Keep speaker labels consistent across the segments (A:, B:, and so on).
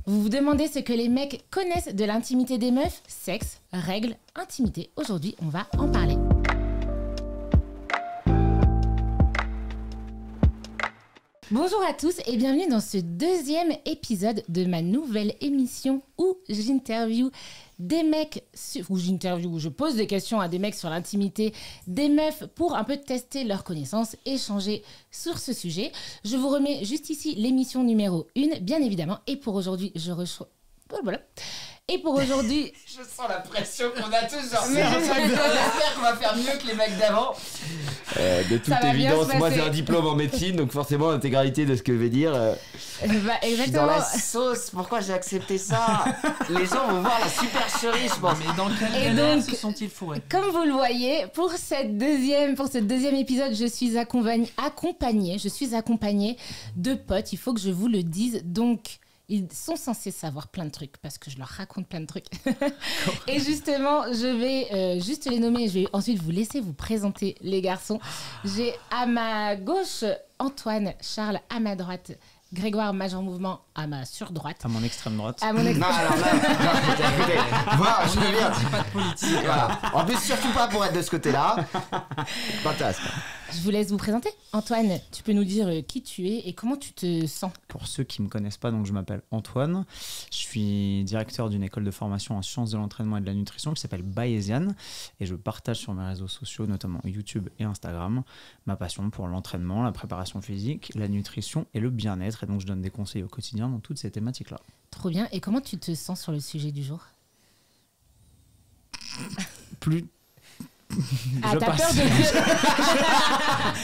A: Vous vous demandez ce que les mecs connaissent de l'intimité des meufs? Sexe, règles, intimité. Aujourd'hui, on va en parler. Bonjour à tous et bienvenue dans ce deuxième épisode de ma nouvelle émission où j'interview des mecs, où je pose des questions à des mecs sur l'intimité des meufs pour un peu tester leurs connaissances, échanger sur ce sujet. Je vous remets juste ici l'émission numéro 1, bien évidemment. Et pour aujourd'hui, voilà. Et pour aujourd'hui...
B: Je sens la pression qu'on a tous, genre, j'espère qu'on va faire mieux que les mecs d'avant.
C: De toute évidence, moi j'ai un diplôme en médecine, donc forcément l'intégralité de ce que je vais dire...
A: exactement.
B: Je suis dans la sauce, pourquoi j'ai accepté ça? Les gens vont voir la supercherie, je pense.
D: Mais dans quel galère se sont-ils fourrés?
A: Comme vous le voyez, pour ce deuxième épisode, je suis accompagnée de potes, il faut que je vous le dise, donc... Ils sont censés savoir plein de trucs parce que je leur raconte plein de trucs. Et justement, je vais juste les nommer. Je vais ensuite vous laisser vous présenter les garçons. J'ai à ma gauche Antoine, Charles, à ma droite Grégoire, Major Mouvement, à ma surdroite.
D: À mon extrême droite.
A: À mon extrême droite.
C: Écoutez, voilà, je veux dire.
D: Pas de politique.
C: Voilà. En plus, surtout pas pour être de ce côté-là. Fantasme.
A: Je vous laisse vous présenter. Antoine, tu peux nous dire qui tu es et comment tu te sens?
D: Pour ceux qui ne me connaissent pas, donc je m'appelle Antoine. Je suis directeur d'une école de formation en sciences de l'entraînement et de la nutrition qui s'appelle Bayesian. Et je partage sur mes réseaux sociaux, notamment YouTube et Instagram, ma passion pour l'entraînement, la préparation physique, la nutrition et le bien-être. Et donc je donne des conseils au quotidien dans toutes ces thématiques-là.
A: Trop bien. Et comment tu te sens sur le sujet du jour?
D: Plus...
A: Ah,
D: je
A: t'as
D: passe.
A: peur de dire.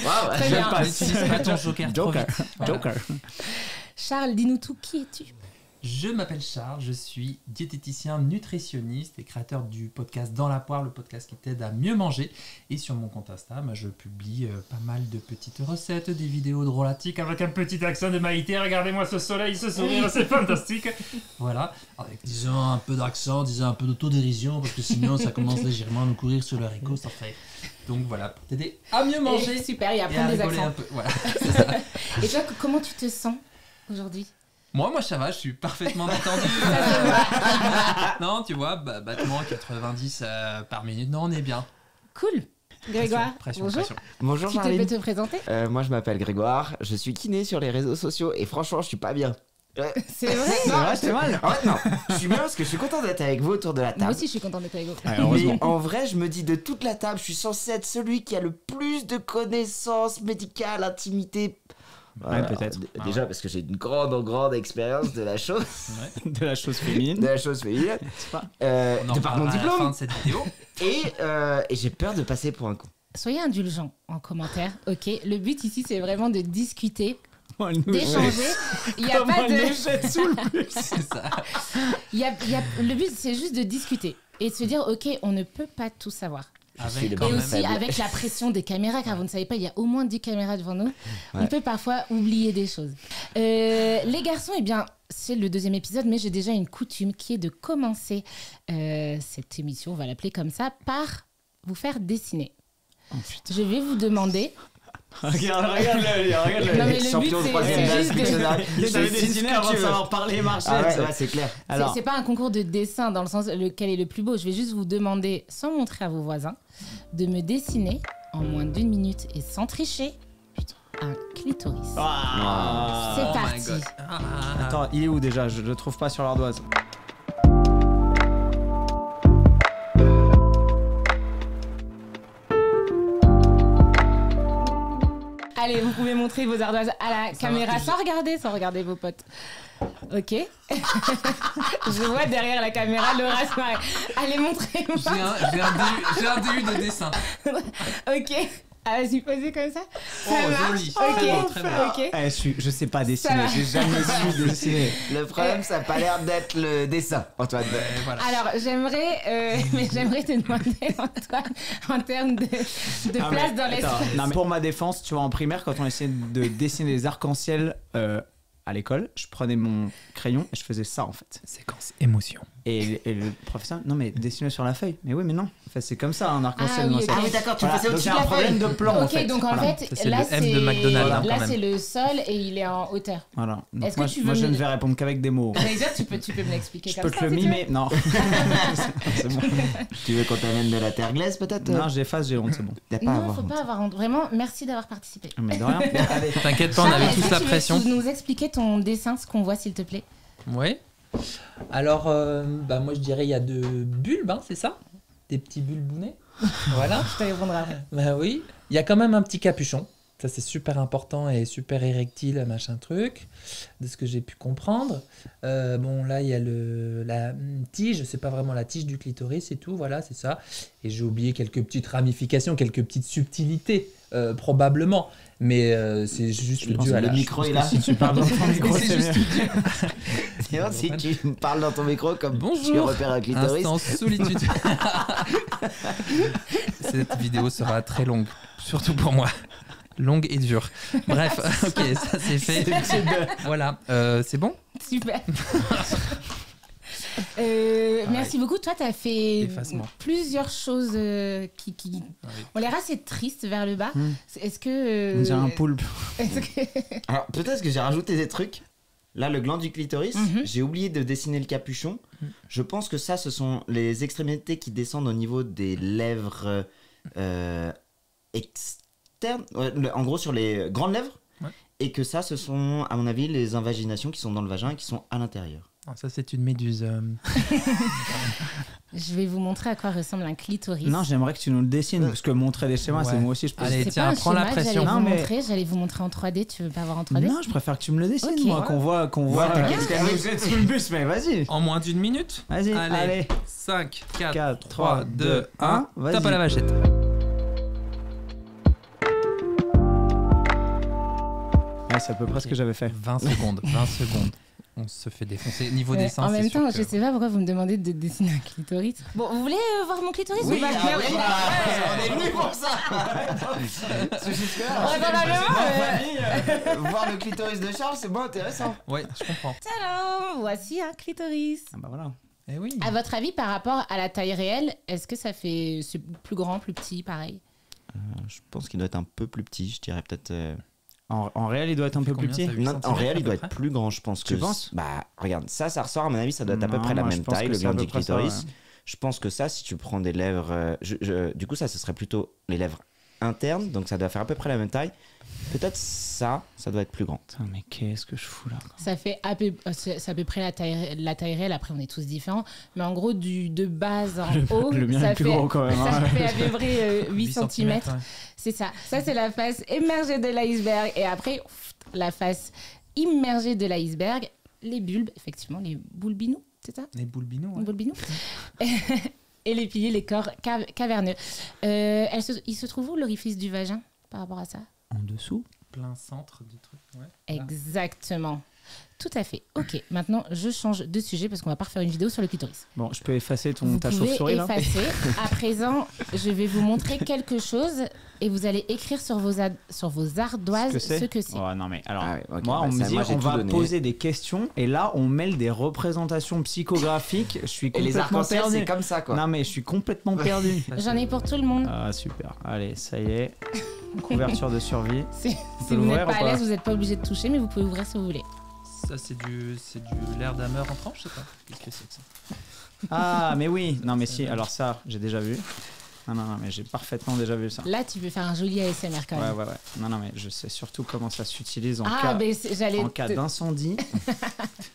C: Wow,
A: Très
D: Je
A: bien.
D: passe. N'utilise pas ton joker trop vite. Joker.
A: Charles, dis-nous tout. Qui es-tu?
E: Je m'appelle Charles, je suis diététicien nutritionniste et créateur du podcast Dans la poire, le podcast qui t'aide à mieux manger. Et sur mon compte Insta, je publie pas mal de petites recettes, des vidéos drôlatiques avec un petit accent de Maïté. Regardez-moi ce soleil, ce sourire, c'est fantastique. Voilà, avec disons un peu d'accent, disons un peu d'autodérision, parce que sinon ça commence légèrement à nous courir sur le haricot, ça fait. Donc voilà, pour t'aider à mieux manger.
A: Et super, il y a
E: et
A: plein
E: à
A: des
E: rigoler
A: accents.
E: un peu. Voilà, c'est ça.
A: Et toi, comment tu te sens aujourd'hui?
E: Moi ça va, je suis parfaitement détendu. Non, tu vois, battement 90 par minute. Non, on est bien.
A: Cool. Grégoire,
E: Pression.
A: bonjour.
C: Bonjour
A: Tu
C: Charline.
A: peux te présenter?
C: Moi je m'appelle Grégoire, je suis kiné sur les réseaux sociaux et franchement je suis pas bien.
A: C'est vrai?
D: C'est vrai, c'est mal.
C: En fait non, je suis bien parce que je suis content d'être avec vous autour de la table.
A: Moi aussi, je suis contente d'être avec vous.
C: Mais en vrai, je me dis de toute la table, je suis censé être celui qui a le plus de connaissances médicales, intimité.
D: Ouais, peut-être.
C: Déjà parce que j'ai une grande expérience de la chose.
D: De la chose féminine.
C: De la chose féminine.
E: On en
C: De par mon
E: reparlera à la fin
C: diplôme.
E: de cette vidéo.
C: Et j'ai peur de passer pour un con.
A: Soyez indulgents en commentaire, ok? Le but ici, c'est vraiment de discuter,
D: Elle nous
A: d'échanger. Il n'y a
D: Comment
A: pas
D: elle
A: de...
D: nous jette sous le bus.
E: C'est ça.
A: Le but, c'est juste de discuter et de se dire, ok, on ne peut pas tout savoir.
E: Avec
C: le
E: quand
A: Et
C: même
E: même.
A: aussi
C: faible.
A: avec la pression des caméras, car vous ne savez pas, il y a au moins 10 caméras devant nous. On peut parfois oublier des choses. Les garçons, eh bien, c'est le deuxième épisode, mais j'ai déjà une coutume qui est de commencer cette émission, on va l'appeler comme ça, par vous faire dessiner.
D: Oh, putain.
A: Je vais vous demander...
D: Regarde-le.
A: Non, mais le
C: Champion
A: but,
C: de troisième
A: c'est
C: base,
A: juste de-
C: dictionnaire.
D: Je savais
C: Dessine
D: dessiner
C: ce que
D: avant
C: tu
D: de
C: veux.
D: savoir parler et marcher.
C: Ah ouais, c'est clair.
D: Alors,
A: C'est pas un concours de dessin dans le sens lequel est le plus beau. Je vais juste vous demander, sans montrer à vos voisins, de me dessiner en moins d'1 minute et sans tricher un clitoris. C'est
E: Oh my
A: parti.
E: God.
D: attends, il est où déjà? Je le trouve pas sur l'ardoise.
A: Allez, vous pouvez montrer vos ardoises à la caméra sans regarder vos potes. Ok. Je vois derrière la caméra Laura se marrer. Allez, montrez-moi.
E: J'ai un DU de dessin.
A: Ok. Ah, vas-y, posez comme ça.
E: Oh,
A: Ça marche.
E: joli.
A: Ok.
E: Très bon, très bon.
A: Ok.
D: Je sais pas
A: Ça
D: dessiner,
A: va.
D: j'ai jamais su dessiner.
C: Le problème, ça a pas l'air d'être le dessin, Antoine.
E: Et voilà.
A: Alors, j'aimerais te demander, Antoine, en termes de place dans l'espace.
D: Non, mais pour ma défense, tu vois, en primaire, quand on essayait de dessiner des arcs-en-ciel à l'école, je prenais mon crayon et je faisais ça en fait.
E: Séquence émotion.
D: Et le professeur, non mais dessine-le sur la feuille. Mais oui, mais non. Enfin, c'est comme ça, un arc-en-ciel.
A: Ah oui,
D: non,
A: ok.
D: c'est-
C: Ah oui, d'accord, tu le
D: Voilà,
C: faisais
D: donc
C: au-dessus
D: c'est
C: de
D: un
C: la
D: problème
C: feuille.
D: de plan en
A: Ok,
D: fait.
A: donc en
D: Voilà.
A: fait,
E: Ça, c'est
A: là
E: le M de McDonald's, hein,
A: là
E: quand
A: c'est
E: même.
A: le sol et il est en hauteur.
D: Voilà. Donc
A: Est-ce que
D: moi,
A: tu veux
D: moi, je
A: me-
D: ne vais répondre qu'avec des mots.
A: J'allais dire, tu peux me l'expliquer
D: Je
A: comme
D: peux
A: ça.
D: te le
A: si tu veux.
D: mimer. Non. C'est bon.
C: Tu veux qu'on t'amène de la terre glaise peut-être
D: Non, j'efface, j'ai honte, c'est bon.
C: T'as pas à
A: Non,
C: avoir
A: faut
C: honte.
A: pas avoir honte. Vraiment, merci d'avoir participé.
D: Mais de rien. Allez.
E: T'inquiète pas, on
A: Charles,
E: avait
A: est-ce
E: tous
A: que
E: la
A: tu veux
E: pression.
A: nous expliquer ton dessin, ce qu'on voit, s'il te plaît.
E: Oui. Alors, moi je dirais il y a deux bulbes, hein, c'est ça? Des petits bulbounets. Voilà.
A: Je te répondrai après.
E: Bah oui. Il y a quand même un petit capuchon. Ça, c'est super important et super érectile, machin truc, de ce que j'ai pu comprendre. Bon, là, il y a la tige, c'est pas vraiment la tige du clitoris et tout, voilà, c'est ça. Et j'ai oublié quelques petites ramifications, quelques petites subtilités, probablement. Mais c'est juste
C: Je pense
E: dû
C: que
E: à
C: le
E: la...
C: micro est là.
D: Si tu parles dans ton micro, c'est mieux.
C: Sinon, si tu parles dans ton micro comme
E: Bonjour.
C: tu repères un clitoris.
E: Instant solitude. Cette vidéo sera très longue, surtout pour moi. Longue et dure. Bref, ok, ça c'est fait. Voilà, c'est bon?
A: Super. Merci beaucoup. Toi, tu as fait
E: Effacement.
A: plusieurs choses qui ont l'air assez tristes vers le bas. Est-ce que.
D: On dirait un poulpe.
A: est-ce que-
C: Alors, peut-être que j'ai rajouté des trucs. Là, le gland du clitoris,
A: Mhm.
C: j'ai oublié de dessiner le capuchon. Je pense que ça, ce sont les extrémités qui descendent au niveau des lèvres externes. Ouais, en gros, sur les grandes lèvres.
E: Ouais.
C: Et que ça, ce sont, à mon avis, les invaginations qui sont dans le vagin et qui sont à l'intérieur.
E: Ah, ça c'est une méduse.
A: Je vais vous montrer à quoi ressemble un clitoris.
D: Non, j'aimerais que tu nous le dessines, parce que montrer des schémas,
E: Ouais.
D: c'est moi aussi, je peux.
E: Allez,
A: C'est
E: tiens,
A: pas un
E: prends la
A: schéma que
E: pression.
A: J'allais vous,
D: Non, mais-
A: montrer, j'allais vous montrer en 3D. Tu veux pas voir en 3D?
D: Non, je préfère que tu me le dessines,
A: Ok.
D: moi, qu'on voit.
C: t'inquiète,
D: qu'elle nous jette sous le bus, mais vas-y.
E: En moins d'une minute.
D: Vas-y, allez.
E: 5, 4,
D: 4,
E: 3, 2, 1.
D: vas-y.
E: Tape à la vachette.
D: Ouais, c'est à peu près ce que j'avais fait.
E: 20 secondes, 20 secondes. On se fait défoncer. Niveau dessin,
A: en
E: c'est
A: même
E: sûr
A: temps,
E: que-
A: je sais pas pourquoi vous me demandez de dessiner un clitoris. Bon, vous voulez voir mon clitoris ou pas?
C: on est venu pour ça. C'est jusque-là. Voir le clitoris de Charles, c'est moins intéressant.
E: Ouais, je comprends.
A: Tadam, voici un clitoris.
D: Ah bah voilà.
E: Eh oui.
A: À votre avis, par rapport à la taille réelle, est-ce que ça fait c'est plus grand, plus petit, pareil?
C: Je pense qu'il doit être un peu plus petit, je dirais peut-être.
D: En réel, il doit être un peu plus
E: Combien,
D: petit.
E: ça, 8
C: Non, en
E: centimètres,
C: réel,
E: à
C: il doit
E: peu
C: être
E: près
C: plus grand, je pense.
D: Tu
C: que
D: penses?
C: Bah, regarde, ça ressort, à mon avis, ça doit être à peu
D: Non,
C: près la
D: moi, je
C: même
D: pense
C: taille,
D: que
C: le
D: c'est à
C: gland
D: peu
C: du
D: près ça,
C: clitoris.
D: ouais.
C: Je pense que ça, si tu prends des lèvres. Du coup, ça, ce serait plutôt les lèvres internes, donc ça doit faire à peu près la même taille. Peut-être ça doit être plus grand.
D: Putain, mais qu'est-ce que je fous là, quoi.
A: Ça fait c'est à peu près la taille réelle. Après, on est tous différents. Mais en gros, de base en haut,
D: Le mien
A: ça
D: est plus
A: fait,
D: gros quand même.
A: ça
D: hein.
A: fait à peu près 8 cm.
E: ouais.
A: C'est ça. Ça, c'est la face émergée de l'iceberg. Et après, la face immergée de l'iceberg, les bulbes, effectivement, les boulbinous, c'est ça?
E: Les boulbinous, ouais.
A: Boulbinous. Et les piliers, les corps caverneux. Il se trouve où l'orifice du vagin par rapport à ça?
D: En dessous.
E: Plein centre du truc. Ouais.
A: Exactement. Tout à fait. Ok, maintenant je change de sujet parce qu'on va pas refaire une vidéo sur le clitoris.
D: Bon, je peux effacer
A: Vous
D: ta
A: pouvez
D: chauve-souris là.
A: effacer. À présent, je vais vous montrer quelque chose et vous allez écrire sur vos ardoises ce que c'est.
D: Oh, non mais alors,
C: Ah ouais, ok,
D: moi
C: bah,
D: on
C: ça,
D: me dit
C: moi, j'ai
D: on
C: tout
D: va
C: donné.
D: poser des questions et là on mêle des représentations psychographiques. Je suis
C: Et les
D: complètement
C: arcs-en-ciel,
D: perdu.
C: c'est comme ça, quoi.
D: Non mais je suis complètement perdu.
A: J'en ai pour tout le monde.
D: Ah super. Allez, ça y est. Couverture de survie.
A: Si
D: peut
A: vous n'êtes
D: l'ouvrir
A: pas
D: ou
A: à
D: pas
A: l'aise, vous n'êtes pas obligé de toucher, mais vous pouvez ouvrir si vous voulez.
E: Ça, c'est du l'air d'hammer en tranche, c'est pas? Qu'est-ce que c'est que ça?
D: Ah mais oui. Non mais si. Alors ça, j'ai déjà vu. Non, mais j'ai parfaitement déjà vu ça.
A: Là, tu peux faire un joli ASMR quand même.
D: Ouais. Non, mais je sais surtout comment ça s'utilise en
A: J'allais.
D: cas d'incendie.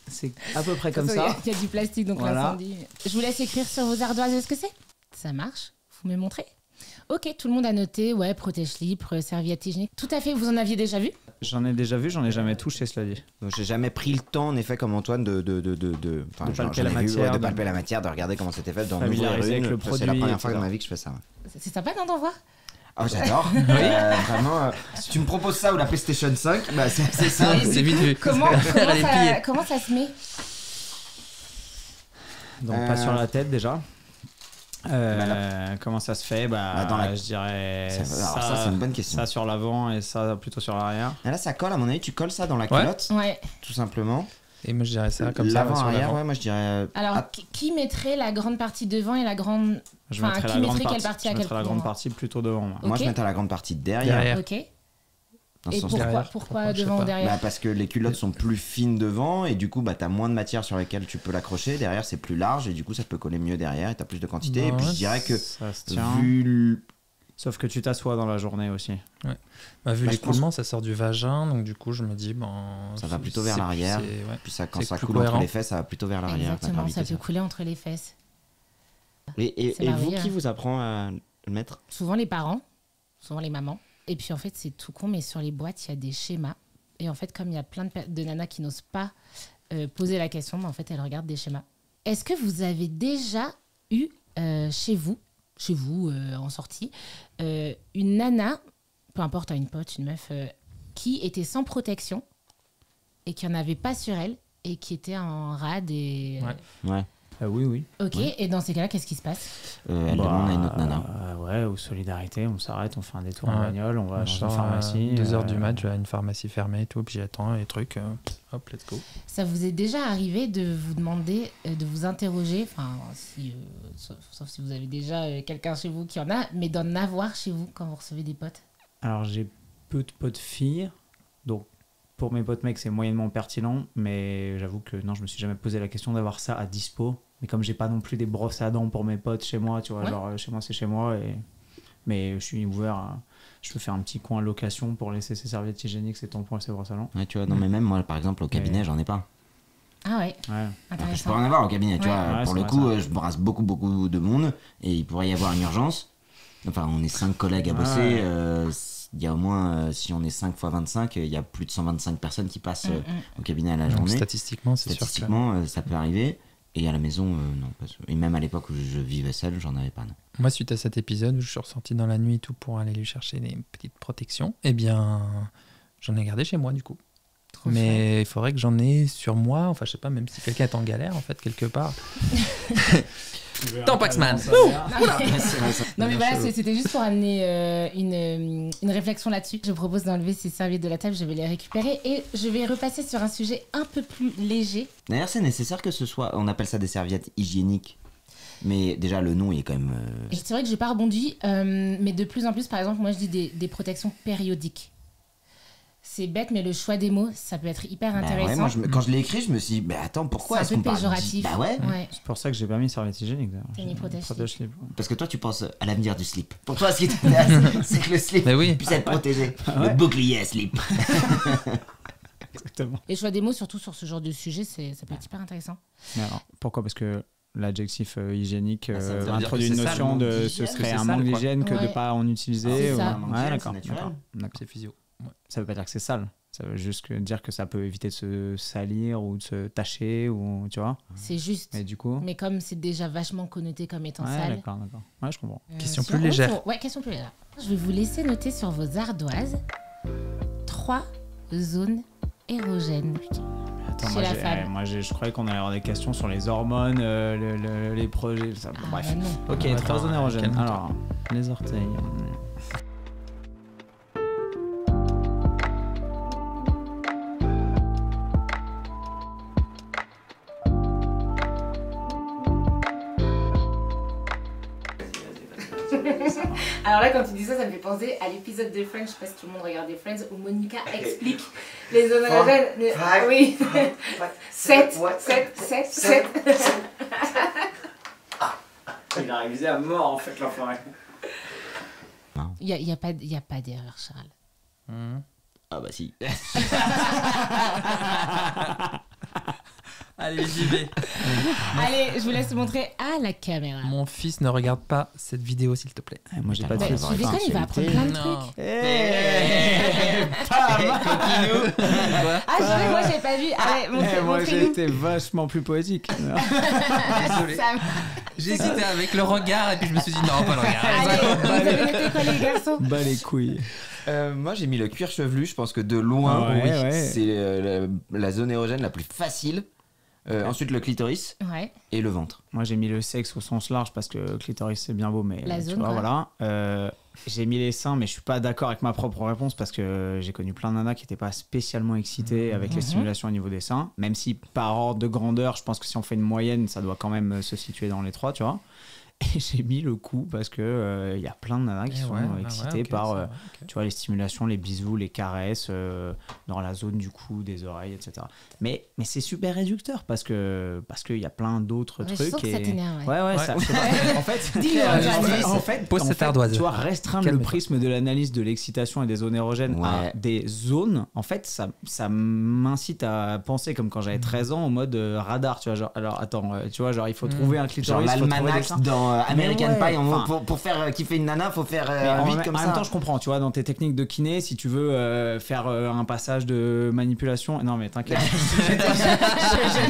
D: C'est à peu près comme ça.
A: Il y a du plastique, donc
D: Voilà.
A: l'incendie. Je vous laisse écrire sur vos ardoises ce que c'est. Ça marche? Vous me montrez? Ok, tout le monde a noté. Ouais, protège-libre, serviette hygiénique. Tout à fait, vous en aviez déjà vu?
D: J'en ai déjà vu, j'en ai jamais touché, cela dit.
C: Donc, j'ai jamais pris le temps, en effet, comme Antoine, de
D: palper la matière,
C: de palper la matière, de regarder comment c'était fait, d'en
D: Familiariser
C: ouvrir
D: avec
C: une.
D: le
C: C'est la
D: produit,
C: première fois de
D: etc.
C: ma vie que je fais ça.
A: C'est sympa, non, d'en voir?
C: Oh, j'adore. Vraiment, si tu me proposes ça ou la PlayStation 5, bah c'est ça.
E: C'est vite vu.
A: Comment ça se met?
D: Donc pas sur la tête déjà. Comment ça se fait?
C: Dans la-
D: Je dirais
C: Alors, ça, c'est une bonne question.
D: ça sur l'avant et ça plutôt sur l'arrière.
C: Et là, ça colle, à mon avis, tu colles ça dans la
E: Ouais.
C: culotte,
A: Ouais.
C: tout simplement.
E: Et moi, je dirais ça comme ça.
C: L'avant,
E: sur
C: arrière,
E: l'avant.
C: ouais, moi je dirais.
A: Alors,
C: Ah,
A: qui mettrait la grande partie devant et la grande.
D: Je
A: Enfin,
D: mettrais
A: qui
D: la grande
A: mettrait quelle
D: partie,
A: partie à
D: je
A: quel
D: mettrais la
A: moment
D: grande partie plutôt devant. Moi.
C: Moi, je
A: Ok.
C: mettrais la grande partie derrière.
E: Derrière.
A: Ok.
C: Dans ce
A: Et
C: sens-là.
E: Derrière.
A: pourquoi
E: Je sais
A: devant
E: pas.
A: ou derrière
C: Bah, parce que les culottes sont plus fines devant et du coup, bah, t'as moins de matière sur laquelle tu peux l'accrocher. Derrière, c'est plus large et du coup, ça peut coller mieux derrière et t'as plus de quantité. Et puis, je dirais que
D: Ça se tient.
C: vu
D: Sauf que tu t'assois dans la journée aussi.
E: Bah, vu
C: Bah, je
E: l'écoulement, ça sort du vagin, donc du coup, je me dis,
C: Ça va plutôt vers l'arrière.
E: Ouais.
C: Puis ça, quand
E: C'est
C: ça
E: plus
C: coule entre
E: cohérent.
C: les fesses, ça va plutôt vers l'arrière. la
A: Exactement, ça
C: gravité,
A: peut couler entre les fesses.
C: Et
A: C'est
C: vous,
A: varié,
C: qui
A: hein.
C: vous apprend à le mettre?
A: Souvent les parents, souvent les mamans. Et puis en fait, c'est tout con, mais sur les boîtes, il y a des schémas. Et en fait, comme il y a plein de nanas qui n'osent pas poser la question, mais en fait, elles regardent des schémas. Est-ce que vous avez déjà eu chez vous en sortie, une nana, peu importe, une pote, une meuf, qui était sans protection et qui n'en avait pas sur elle et qui était en rade et...
E: Ouais.
C: Ouais.
D: Oui.
A: Ok,
C: Ouais.
A: et dans ces cas-là, qu'est-ce qui se passe?
C: Elle demande à une autre nana.
D: Ouais, ou solidarité, on s'arrête, on fait un détour en
E: Ouais.
D: bagnole, on va
E: Moi,
D: dans
E: je
D: une
E: sors à
D: pharmacie.
E: 2h du mat, je vais à une pharmacie fermée et tout, puis j'attends les trucs. Hop, let's go.
A: Ça vous est déjà arrivé de vous demander, de vous interroger, enfin, sauf si vous avez déjà quelqu'un chez vous qui en a, mais d'en avoir chez vous quand vous recevez des potes?
D: Alors, j'ai peu de potes filles, donc pour mes potes mecs, c'est moyennement pertinent, mais j'avoue que non, je me suis jamais posé la question d'avoir ça à dispo. Mais comme j'ai pas non plus des brosses à dents pour mes potes chez moi, tu vois,
A: Ouais.
D: genre chez moi, c'est chez moi. Mais je suis ouvert je peux faire un petit coin location pour laisser ses serviettes hygiéniques, ses tampons et ses brosses à dents.
C: Ouais, tu vois, non, mais même moi, par exemple, au cabinet, j'en ai pas.
A: Ah ouais,
D: Ouais.
C: Alors que je
A: intéressant.
C: peux en avoir au cabinet, tu
A: Ouais.
C: vois.
D: Ouais,
C: Pour
D: c'est
C: le
D: vrai,
C: coup,
D: ça.
C: je brasse beaucoup de monde et il pourrait y avoir une urgence. Enfin, on est 5 collègues à
D: Ouais.
C: bosser. Il y a au moins, si on est 5 x 25, il y a plus de 125 personnes qui passent au cabinet à la
E: Donc,
C: journée.
E: statistiquement, c'est sûr que...
C: Statistiquement, ça peut arriver. Et à la maison, non. Et même à l'époque où je vivais seul, j'en avais pas. Non.
E: Moi, suite à cet épisode où je suis ressorti dans la nuit et tout pour aller lui chercher des petites protections, eh bien, j'en ai gardé chez moi du coup.
A: Trop
E: Mais il faudrait que j'en ai sur moi, enfin, je sais pas, même si quelqu'un est en galère, en fait, quelque part. Tampaxman.
A: Non mais voilà, c'était juste pour amener une réflexion là-dessus. Je propose d'enlever ces serviettes de la table, je vais les récupérer et je vais repasser sur un sujet un peu plus léger.
C: D'ailleurs, c'est nécessaire que ce soit. On appelle ça des serviettes hygiéniques. Mais déjà, le nom, il est quand même.
A: Et c'est vrai que j'ai pas rebondi, mais de plus en plus, par exemple, moi je dis des protections périodiques. C'est bête, mais le choix des mots, ça peut être hyper
C: Bah
A: intéressant.
C: ouais, moi, quand je l'ai écrit, je me suis dit, bah attends, pourquoi
A: C'est
C: est-ce
A: un
C: qu'on
A: peu
C: parle
A: péjoratif.
C: Bah ouais,
A: Ouais.
D: C'est pour ça que j'ai pas mis serviette hygiénique d'ailleurs.
A: T'as mis protège-slip.
D: Protège-slip.
C: parce que toi, tu penses à l'avenir du slip. Pour toi, ce qui t'intéresse, c'est que le slip
E: Mais oui.
C: puisse être protégé.
D: ouais.
C: Le bouclier à slip.
D: Exactement.
A: Et le choix des mots, surtout sur ce genre de sujet, ça peut être hyper intéressant.
D: Mais alors, pourquoi? Parce que l'adjectif hygiénique
C: Bah, ça veut dire
D: introduit
C: que
D: une
C: c'est ça,
D: notion
C: le manque
D: de ce
C: d'hygiène,
D: serait
E: que
D: un
E: c'est
D: manque
E: sale, quoi.
D: d'hygiène que de
A: Ouais.
D: pas en utiliser.
A: C'est
D: ou-
A: ça.
C: Manque
D: Ouais,
C: d'hygiène,
D: d'accord.
C: c'est naturel.
D: D'accord.
E: C'est physio.
D: Ça veut pas dire que c'est sale. Ça veut juste dire que ça peut éviter de se salir ou de se tacher ou tu vois.
A: C'est juste.
D: Et du coup.
A: Mais comme c'est déjà vachement connoté comme étant
D: Ouais,
A: sale.
D: d'accord. Ouais, je comprends.
E: Question
A: sur-
E: plus légère.
A: Ouais, question plus légère. Je vais vous laisser noter sur vos ardoises 3 zones érogènes.
D: Attends,
A: Chez
D: moi,
A: la femme.
D: je croyais qu'on allait avoir des questions sur les hormones, les projets, ça.
A: Ah,
D: Bref.
A: bah non.
D: Ok,
E: Attends,
D: 3 zones érogènes.
E: calme-toi.
D: Alors, les orteils.
A: Alors là, quand tu dis ça, ça me fait penser à l'épisode de Friends, je sais pas si tout le monde regardait Friends, où Monica explique les zones érogènes. Ah oui. 7, 7, 7, 7.
D: Il a révisé à mort en fait l'enfoiré.
A: Il n'y a pas d'erreur, Charles.
C: Ah bah si.
E: Allez, j'y vais.
A: Allez, je vous laisse montrer à la caméra.
E: Mon fils ne regarde pas cette vidéo, s'il te plaît.
D: Moi j'ai pas de
A: Bah,
D: trucs.
A: tu déconnes, il va apprendre plein de trucs. Ah, je sais, moi j'ai pas vu. Allez,
D: Moi j'ai
A: montrez-nous.
D: été vachement plus poétique.
E: Désolé.
A: Ça-
E: J'ai hésité avec le regard et puis je me suis dit non, pas le regard.
A: Allez, vous avez noté quoi les garçons?
D: Bah les couilles.
C: Moi, j'ai mis le cuir chevelu. Je pense que de loin,
D: Ouais,
C: oui,
D: ouais.
C: c'est la zone érogène la plus facile. Ensuite, le clitoris
A: Ouais.
C: et le ventre.
D: Moi, j'ai mis le sexe au sens large parce que clitoris, c'est bien beau, mais
A: La
D: tu
A: zone,
D: vois,
A: quoi.
D: voilà. J'ai mis les seins, mais je suis pas d'accord avec ma propre réponse parce que j'ai connu plein de nanas qui n'étaient pas spécialement excitées avec les stimulations au niveau des seins. Même si par ordre de grandeur, je pense que si on fait une moyenne, ça doit quand même se situer dans les 3, tu vois. Et j'ai mis le cou parce que y a plein de nanas qui sont excitées par tu vois, les stimulations, les bisous, les caresses dans la zone du cou, des oreilles, etc. Mais c'est super réducteur parce qu'il y a plein d'autres
A: Ouais, je
D: trucs.
A: sens que ça t'énerve,
D: Ouais, ça, je sais pas. En fait,
A: Dis-le, Antoine.
E: Pose cette ardoise.
D: tu vois, restreindre
E: Calme-toi.
D: le prisme de l'analyse de l'excitation et des zones érogènes à
C: Ouais.
D: des zones, en fait, ça m'incite à penser comme quand j'avais 13 ans, en mode radar, tu vois, genre, alors attends, tu vois, genre il faut trouver un
C: Genre
D: clitoris, il faut trouver des
C: l'almanach
D: seins.
C: dans American
D: Mais ouais,
C: Pie,
D: enfin,
C: pour faire kiffer une nana, faut faire
D: mais
C: un
D: en,
C: 8
D: même-
C: comme
D: en
C: ça.
D: même temps, je comprends, tu vois, dans tes techniques de kiné, si tu veux faire un passage de manipulation. Non, mais t'inquiète. J'ai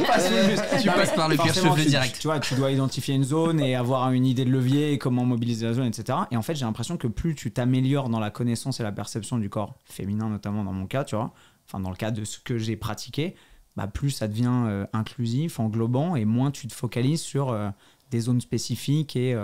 D: pas sous le muscle.
E: Tu
D: Non,
E: passes
D: mais
E: par le cuir
D: forcément,
E: chevelu direct.
D: Tu vois, tu dois identifier une zone et avoir une idée de levier et comment mobiliser la zone, etc. Et en fait, j'ai l'impression que plus tu t'améliores dans la connaissance et la perception du corps féminin, notamment dans mon cas, tu vois, enfin, dans le cas de ce que j'ai pratiqué, bah, plus ça devient inclusif, englobant, et moins tu te focalises sur des zones spécifiques et.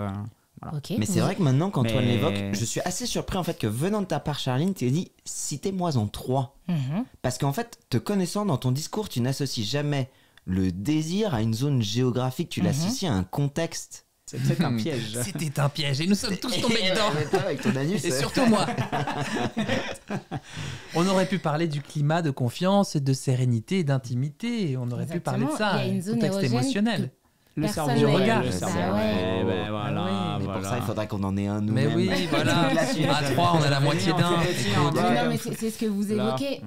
D: Voilà.
A: Ok.
C: Mais c'est vrai que maintenant, quand Antoine
D: Mais-
C: l'évoque, je suis assez surpris en fait que venant de ta part, Charline, tu dit citez-moi en 3.
A: Mhm.
C: Parce qu'en fait, te connaissant dans ton discours, tu n'associes jamais le désir à une zone géographique, tu l'associes à un contexte.
D: C'est peut-être un piège.
E: C'était un piège et nous sommes tous tombés dedans.
C: Mais toi, avec ton anus.
E: Et surtout moi. On aurait pu parler du climat de confiance, de sérénité et d'intimité. On aurait pu parler de ça.
A: Il y a une zone
E: contexte
A: érogène
E: émotionnel.
D: Le
A: Personne
D: cerveau,
A: ne
E: le regard.
D: le
E: Bah
D: cerveau.
C: ouais.
D: Eh ben voilà,
E: Ah oui.
C: Mais
D: voilà.
C: pour ça, il faudrait qu'on en ait un
E: Mais
C: nous-mêmes.
E: oui, voilà.
C: Là-dessus.
E: À 3, on a la moitié d'un. Écoute.
A: Mais non, mais c'est ce que vous
D: Là.
A: évoquez.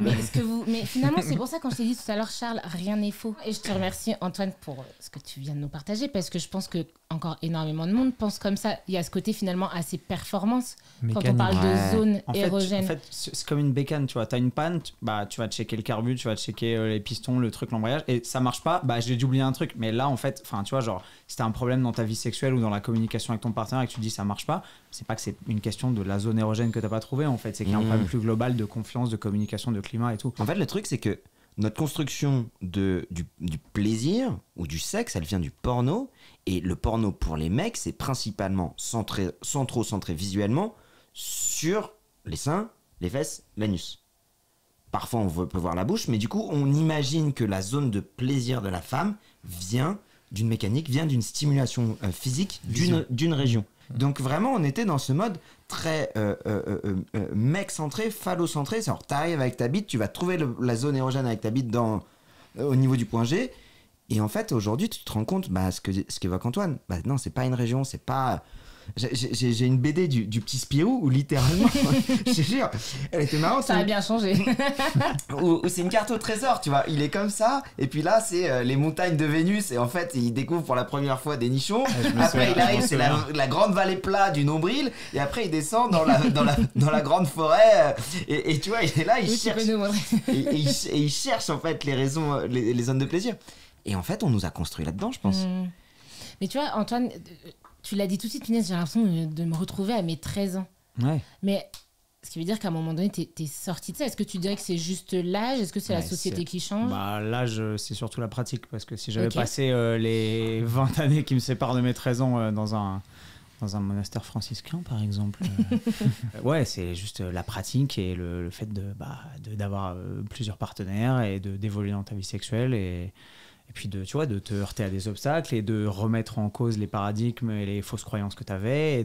A: Mais finalement, c'est pour ça, quand je t'ai dit tout à l'heure, Charles, rien n'est faux. Et je te remercie, Antoine, pour ce que tu viens de nous partager, parce que je pense que encore énormément de monde pense comme ça. Il y a ce côté finalement assez performance quand on
E: Mécanique.
A: parle
C: Ouais.
A: de zone
D: En
A: érogène.
D: fait, c'est comme une bécane, tu vois. T'as une panne, tu vas checker le carbu, tu vas checker les pistons, le truc, l'embrayage, et ça marche pas, j'ai dû oublier un truc. Mais là, en fait, enfin, tu vois, genre, si t'as un problème dans ta vie sexuelle ou dans la communication avec ton partenaire et que tu dis ça marche pas, c'est pas que c'est une question de la zone érogène que t'as pas trouvé, en fait. C'est qu'il y a un problème plus global de confiance, de communication, de climat et tout.
C: En fait, le truc, c'est que notre construction du plaisir ou du sexe, elle vient du porno. Et le porno pour les mecs, c'est principalement centré visuellement sur les seins, les fesses, l'anus. Parfois, on peut voir la bouche, mais du coup, on imagine que la zone de plaisir de la femme vient d'une mécanique, vient d'une stimulation physique d'une région. Donc vraiment, on était dans ce mode très mec-centré, phallocentré. C'est-à-dire, t'arrives avec ta bite, tu vas trouver la zone érogène avec ta bite au niveau du point G. Et en fait, aujourd'hui, tu te rends compte, ce qu'évoque Antoine. Non, c'est pas une région, c'est pas... J'ai une BD du petit Spirou où littéralement, je te jure, elle était marrante.
A: Ça a bien changé.
C: Où c'est une carte au trésor, tu vois. Il est comme ça, et puis là, c'est les montagnes de Vénus, et en fait, il découvre pour la première fois des nichons. Après, il arrive, c'est la grande vallée plate du nombril, et après, il descend dans la grande forêt, et tu vois, il est là, il
A: Oui, tu
C: cherche.
A: peux nous montrer.
C: Et il cherche, en fait, les raisons, les zones de plaisir. Et en fait, on nous a construit là-dedans, je pense.
A: Mais tu vois, Antoine, tu l'as dit tout de suite, punaise, j'ai l'impression de me retrouver à mes 13 ans.
D: Ouais.
A: Mais ce qui veut dire qu'à un moment donné, t'es sorti de ça. Est-ce que tu dirais que c'est juste l'âge? Est-ce que c'est la
D: Ouais,
A: société
D: c'est-
A: qui change?
D: L'âge, c'est surtout la pratique, parce que si j'avais
A: Ok.
D: passé les 20 années qui me séparent de mes 13 ans dans un monastère franciscain, par exemple, ouais, c'est juste la pratique et le fait d'avoir plusieurs partenaires et d'évoluer dans ta vie sexuelle et puis tu vois, de te heurter à des obstacles et de remettre en cause les paradigmes et les fausses croyances que tu avais.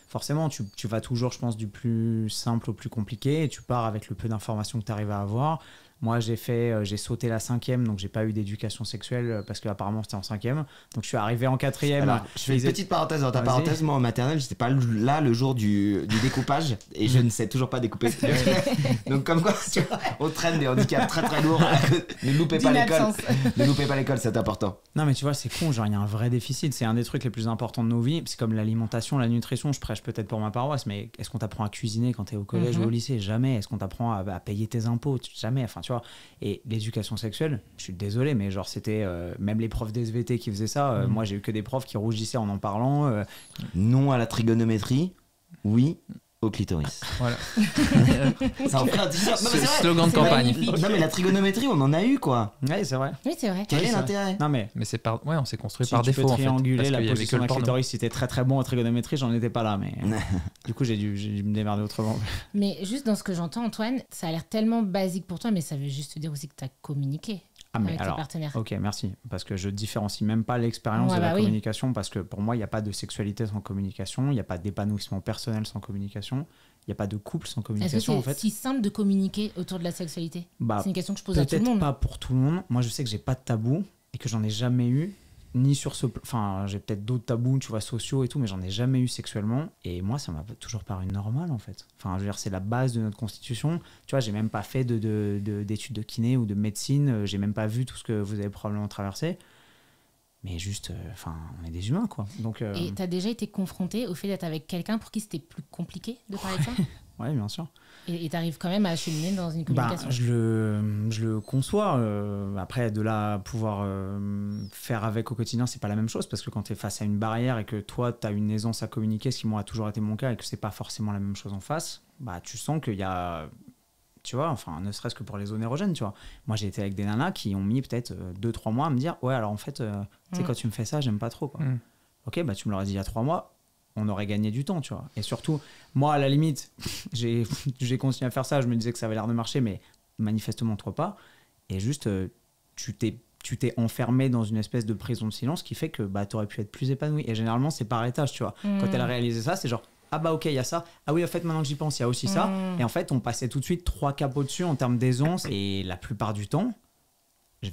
D: Forcément, tu vas toujours, je pense, du plus simple au plus compliqué et tu pars avec le peu d'informations que tu arrives à avoir. Moi, j'ai sauté la 5e, donc j'ai pas eu d'éducation sexuelle parce qu'apparemment c'était en 5e. Donc je suis arrivé en 4e.
C: Alors, je fais une petite parenthèse dans ta
D: Vas-y.
C: parenthèse. Moi, en maternelle, j'étais pas là le jour du découpage et je ne sais toujours pas découper. Donc, comme quoi, tu vois, on traîne des handicaps très très lourds. Ne loupez pas l'école.
A: D'inabsence.
C: Ne loupez pas l'école, c'est important.
D: Non, mais tu vois, c'est con, genre il y a un vrai déficit. C'est un des trucs les plus importants de nos vies. C'est comme l'alimentation, la nutrition. Je prêche peut-être pour ma paroisse, mais est-ce qu'on t'apprend à cuisiner quand t'es au collège ou au lycée? Jamais. Est-ce qu'on t'apprend à payer tes impôts? Jamais. Enfin, tu vois. Et l'éducation sexuelle, je suis désolé, mais genre c'était même les profs d'SVT qui faisaient ça. Moi, j'ai eu que des profs qui rougissaient en parlant.
C: Non à la trigonométrie, oui. au clitoris.
E: Voilà.
C: Ça en fait un t-shirt. Non, mais c'est vrai.
E: Slogan de
A: C'est
E: campagne.
A: magnifique.
C: Non mais la trigonométrie, on en a eu quoi.
D: Ouais, c'est vrai.
A: Oui, c'est vrai.
C: Quel
D: Oui,
C: est
D: c'est
C: l'intérêt?
D: Non, mais
E: Mais c'est par... ouais, on s'est construit
D: si
E: par
D: tu
E: défaut
D: peux
E: en fait.
D: trianguler
E: Parce
D: la
E: qu'il y avait
D: position
E: que le
D: d'un
E: porno.
D: clitoris, si t'es très très bon en trigonométrie, j'en étais pas là, mais du coup j'ai dû me démerder autrement.
A: Mais juste dans ce que j'entends, Antoine, ça a l'air tellement basique pour toi, mais ça veut juste dire aussi que tu as communiqué
D: Ah mais
A: avec tes
D: alors,
A: partenaires.
D: ok, merci, parce que je différencie même pas l'expérience
A: Ouais,
D: de la
A: bah oui.
D: communication, parce que pour moi il n'y a pas de sexualité sans communication, il n'y a pas d'épanouissement personnel sans communication, il n'y a pas de couple sans
A: Est-ce que
D: communication en
A: c'est
D: fait.
A: si simple de communiquer autour de la sexualité?
D: Bah,
A: C'est une question que je pose à tout le
D: peut-être
A: monde.
D: pas pour tout le monde. Moi, je sais que j'ai pas de tabou et que j'en ai jamais eu, ni sur ce. Enfin, j'ai peut-être d'autres tabous, tu vois, sociaux et tout, mais j'en ai jamais eu sexuellement. Et moi, ça m'a toujours paru normal, en fait. Enfin, je veux dire, c'est la base de notre constitution. Tu vois, j'ai même pas fait d'études de kiné ou de médecine. J'ai même pas vu tout ce que vous avez probablement traversé. Mais juste, enfin, on est des humains, quoi. Donc,
A: Et tu as déjà été confronté au fait d'être avec quelqu'un pour qui c'était plus compliqué de parler de ça?
D: ouais, bien sûr.
A: Et tu arrives quand même à cheminer dans une
D: Bah,
A: communication.
D: je le conçois. Après, de là à pouvoir faire avec au quotidien, c'est pas la même chose parce que quand tu es face à une barrière et que toi, tu as une aisance à communiquer, ce qui moi a toujours été mon cas et que c'est pas forcément la même chose en face, bah, tu sens qu'il y a. Tu vois, enfin, ne serait-ce que pour les zones érogènes, tu vois. Moi, j'ai été avec des nanas qui ont mis peut-être 2-3 mois à me dire ouais, alors en fait, tu sais, quand tu me fais ça, j'aime pas trop, quoi. Ok, bah, tu me l'aurais dit il y a 3 mois. On aurait gagné du temps, tu vois. Et surtout, moi, à la limite, j'ai continué à faire ça. Je me disais que ça avait l'air de marcher, mais manifestement, toi pas. Et juste, tu t'es enfermé dans une espèce de prison de silence qui fait que bah, tu aurais pu être plus épanoui. Et généralement, c'est par étage, tu vois. Quand elle a réalisé ça, c'est genre, ah bah ok, il y a ça. Ah oui, en fait, maintenant que j'y pense, il y a aussi ça. Et en fait, on passait tout de suite 3 caps au-dessus en termes d'aisance. Et la plupart du temps, je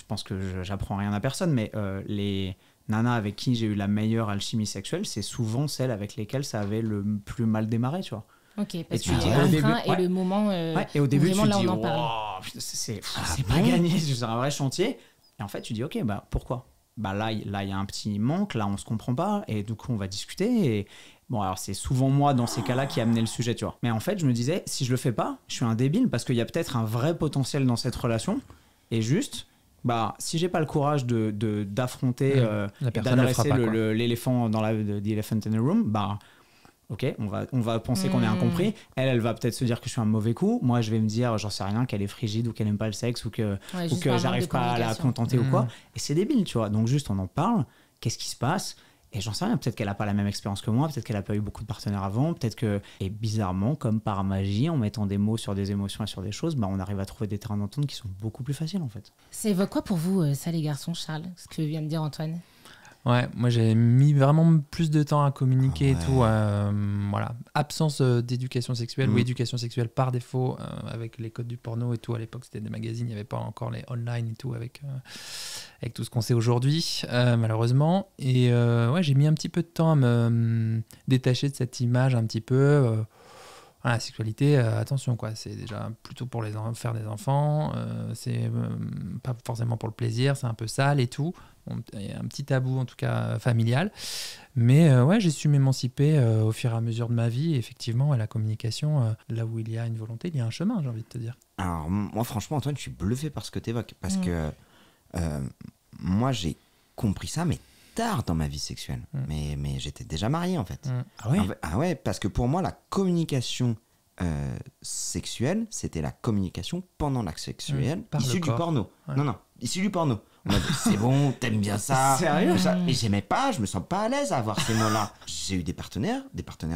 D: pense que j'apprends rien à personne, mais les nanas avec qui j'ai eu la meilleure alchimie sexuelle, c'est souvent celles avec lesquelles ça avait le plus mal démarré, tu vois.
A: Ok, parce
D: tu
A: qu'il
D: dis
A: y a
D: au
A: un
D: début,
A: frein et
D: ouais.
A: le moment
D: Et au début,
A: vraiment
D: tu
A: là
D: te dis,
A: on en parle.
D: wow, putain, c'est pas gagné, c'est un vrai chantier. Et en fait, tu dis, ok, bah pourquoi? Bah là, il y a un petit manque, là, on se comprend pas, et du coup, on va discuter. Et bon, alors c'est souvent moi dans ces cas-là qui amenait le sujet, tu vois. Mais en fait, je me disais, si je le fais pas, je suis un débile parce qu'il y a peut-être un vrai potentiel dans cette relation. Et juste, bah, si j'ai pas le courage d'affronter,
E: La personne le fera
D: d'adresser
E: pas, quoi.
D: l'éléphant dans the elephant in the room, bah. Ok, on va penser qu'on est incompris. Elle va peut-être se dire que je suis un mauvais coup. Moi, je vais me dire, j'en sais rien, qu'elle est frigide ou qu'elle aime pas le sexe ou que
A: Juste par manque
D: j'arrive
A: de
D: pas à la
A: communication.
D: contenter ou quoi. Et c'est débile, tu vois. Donc juste, on en parle. Qu'est-ce qui se passe? Et j'en sais rien. Peut-être qu'elle a pas la même expérience que moi. Peut-être qu'elle a pas eu beaucoup de partenaires avant. Peut-être que, et bizarrement, comme par magie, en mettant des mots sur des émotions et sur des choses, bah, on arrive à trouver des terrains d'entente qui sont beaucoup plus faciles, en fait.
A: Ça évoque quoi pour vous, ça les garçons, Charles, ce que vient de dire Antoine?
E: Ouais, moi j'ai mis vraiment plus de temps à communiquer et tout. Voilà. Absence d'éducation sexuelle ou éducation sexuelle par défaut avec les codes du porno et tout. À l'époque, c'était des magazines, il n'y avait pas encore les online et tout avec tout ce qu'on sait aujourd'hui, malheureusement. Et ouais, j'ai mis un petit peu de temps à me détacher de cette image un petit peu. Voilà, la sexualité, attention, quoi. C'est déjà plutôt pour faire des enfants. C'est pas forcément pour le plaisir, c'est un peu sale et tout. Il y a un petit tabou, en tout cas familial. Mais ouais, j'ai su m'émanciper au fur et à mesure de ma vie. Et effectivement, la communication, là où il y a une volonté, il y a un chemin, j'ai envie de te dire.
C: Alors, moi, franchement, Antoine, je suis bluffé par ce que tu évoques. Parce que moi, j'ai compris ça, mais tard dans ma vie sexuelle. Mais j'étais déjà marié, en fait.
D: Ah ouais?
C: Ah ouais, parce que pour moi, la communication sexuelle, c'était la communication pendant l'acte sexuel,
E: Par le
C: issue du
E: corps.
C: porno.
E: Ouais.
C: Non, issue du porno. On m'a dit, c'est bon, t'aimes bien ça.
D: Sérieux?
C: Et j'aimais pas, je me sens pas à l'aise à avoir ces mots-là. J'ai eu des partenaires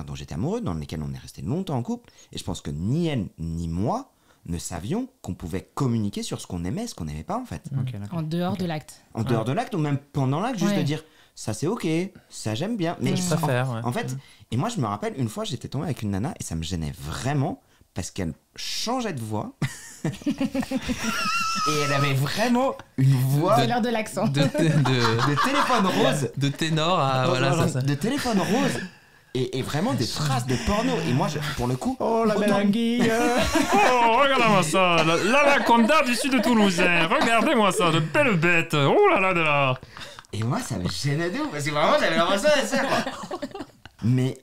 C: dont j'étais amoureux, dans lesquels on est resté longtemps en couple. Et je pense que ni elle, ni moi ne savions qu'on pouvait communiquer sur ce qu'on aimait, ce qu'on n'aimait pas, en fait.
D: Ok, d'accord.
A: En dehors de l'acte.
C: En dehors de l'acte ou même pendant l'acte, juste
A: Ouais.
C: de dire ça c'est ok, ça j'aime bien. Mais
E: Je préfère, ouais.
C: En fait, et moi je me rappelle une fois j'étais tombé avec une nana et ça me gênait vraiment parce qu'elle changeait de voix et elle avait vraiment une voix
A: C'est l'heure de l'accent.
E: De
C: téléphone rose,
E: de ténor à... voilà, ça.
C: de téléphone rose. Et vraiment des traces de porno. Et moi, pour le coup...
D: Oh, la belle
C: autant-
D: anguille.
F: Oh, regardez-moi ça, l'anaconda du sud de Toulousain. Regardez-moi ça, de belles bêtes. Oh là là là.
C: Et moi, ça me gênait de ouf, parce que vraiment, j'avais l'impression d'être ça, quoi. Mais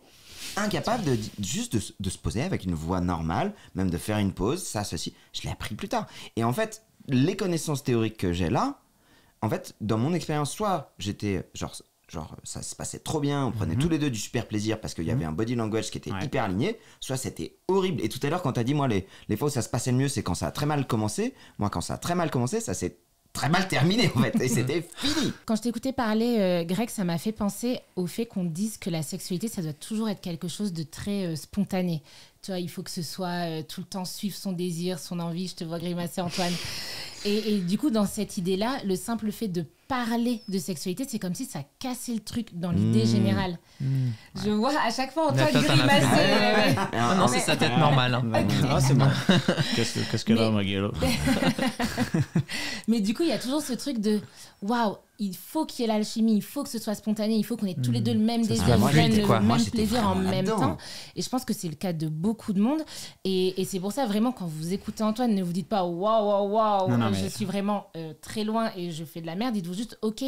C: incapable juste de se poser avec une voix normale, même de faire une pause, ça, ceci, je l'ai appris plus tard. Et en fait, les connaissances théoriques que j'ai là, en fait, dans mon expérience, soit j'étais, genre, genre ça se passait trop bien, on prenait tous les deux du super plaisir parce qu'il y avait un body language qui était hyper aligné, soit c'était horrible. Et tout à l'heure quand t'as dit moi les fois où ça se passait le mieux c'est quand ça a très mal commencé, moi quand ça a très mal commencé ça s'est très mal terminé en fait et c'était fini.
A: Quand je t'écoutais parler, Greg, ça m'a fait penser au fait qu'on dise que la sexualité ça doit toujours être quelque chose de très spontané. Tu vois, il faut que ce soit tout le temps suivre son désir, son envie. Je te vois grimacer, Antoine. Et du coup, dans cette idée-là, le simple fait de parler de sexualité, c'est comme si ça cassait le truc dans l'idée générale. Je vois à chaque fois Antoine
E: Nathan, t'en as
A: grimacer.
E: fait. Ah non, c'est sa tête normale. Hein.
D: Ah, c'est bon. Qu'est-ce qu'elle a, ma gueule?
A: Mais du coup, il y a toujours ce truc de waouh, il faut qu'il y ait l'alchimie, il faut que ce soit spontané, il faut qu'on ait tous les deux le même désir,
C: moi,
A: le
C: moi,
A: même
C: j'étais
A: plaisir en
C: vraiment
A: même
C: là-dedans.
A: temps. Et je pense que c'est le cas de beaucoup de monde. Et c'est pour ça, vraiment, quand vous écoutez Antoine, ne vous dites pas waouh,
D: Non,
A: je
D: mais-
A: suis vraiment très loin et je fais de la merde. Dites-vous juste ok,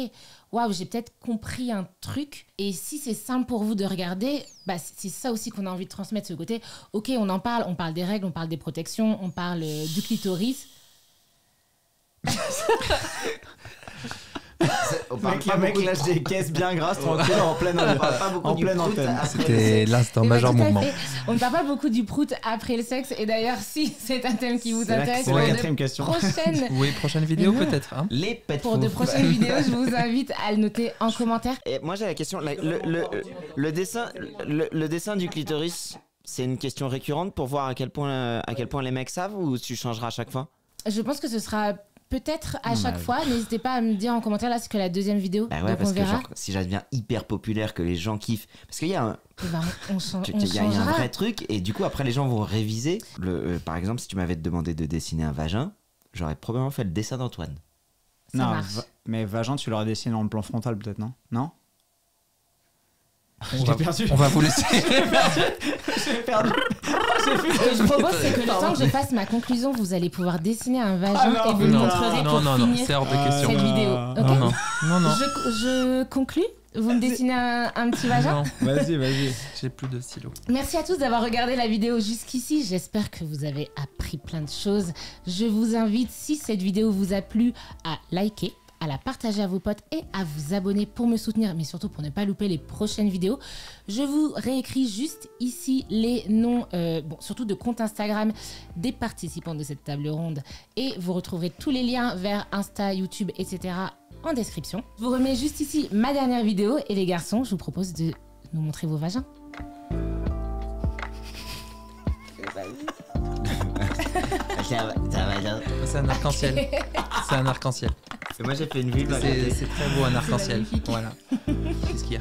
A: waouh, j'ai peut-être compris un truc. Et si c'est simple pour vous de regarder, bah, c'est ça aussi qu'on a envie de transmettre, ce côté. Ok, on en parle, on parle des règles, on parle des protections, on parle du clitoris.
C: On parle
D: Mec,
C: pas
D: le mec
C: beaucoup de-
D: lâche des caisses bien grasses tranquille en pleine
C: on parle pas beaucoup
D: en
C: du
D: pleine
C: prout
D: antenne.
C: après le
E: C'était
C: sexe.
E: l'instant
A: Eh ben,
E: majeur
A: tout à
E: mouvement.
A: fait. On ne parle pas beaucoup du prout après le sexe. Et d'ailleurs, si c'est un thème qui vous intéresse,
D: C'est
A: pour
D: la
A: de
D: quatrième question.
A: prochaines
E: Oui, prochaine vidéo
A: Mais non.
E: peut-être. Hein.
C: Les pets
A: Pour de
C: fous.
A: prochaines vidéos, je vous invite à le noter en commentaire.
C: Et moi j'ai la question, le dessin du clitoris, c'est une question récurrente pour voir à quel point les mecs savent ou tu changeras à chaque fois?
A: Je pense que ce sera peut-être à
D: Non,
A: chaque
D: mais-
A: fois. N'hésitez pas à me dire en commentaire. Là, c'est que la deuxième vidéo.
C: Bah ouais,
A: donc
C: parce
A: on
C: que
A: verra.
C: genre, si je deviens hyper populaire, que les gens kiffent, parce qu'il y a un,
A: Eh ben, on change.
C: tu-
A: On
C: il y a un
A: changera.
C: vrai truc et du coup après les gens vont réviser. Par exemple, si tu m'avais demandé de dessiner un vagin, j'aurais probablement fait le dessin d'Antoine.
A: Ça
D: Non,
A: marche.
D: mais Vagin, tu l'aurais dessiné en plan frontal peut-être, non? Non?
E: On va,
D: perdu.
E: on va vous laisser.
D: J'ai perdu.
A: Ce que je propose, c'est que le temps que je fasse ma conclusion, vous allez pouvoir dessiner un vagin
D: Ah non,
A: et vous le
E: non,
A: montrerez
E: non,
A: pour
E: non, non,
A: finir
E: c'est hors de
D: Ah,
E: question.
A: cette vidéo.
D: non.
A: Ok.
E: Non, non.
A: Je conclus. Vous me dessinez un petit vagin.
E: Non,
D: Vas-y.
E: j'ai plus de stylo.
A: Merci à tous d'avoir regardé la vidéo jusqu'ici. J'espère que vous avez appris plein de choses. Je vous invite, si cette vidéo vous a plu, à liker, à la partager à vos potes et à vous abonner pour me soutenir, mais surtout pour ne pas louper les prochaines vidéos. Je vous réécris juste ici les noms, surtout de comptes Instagram des participants de cette table ronde, et vous retrouverez tous les liens vers Insta, YouTube, etc. en description. Je vous remets juste ici ma dernière vidéo, et les garçons, je vous propose de nous montrer vos vagins.
E: C'est un arc-en-ciel. C'est un arc-en-ciel.
C: Et moi j'ai fait une vulve à
E: C'est
C: côté.
E: c'est très beau un arc-en-ciel.
A: magnifique.
E: Voilà. Qu'est-ce qu'il y a?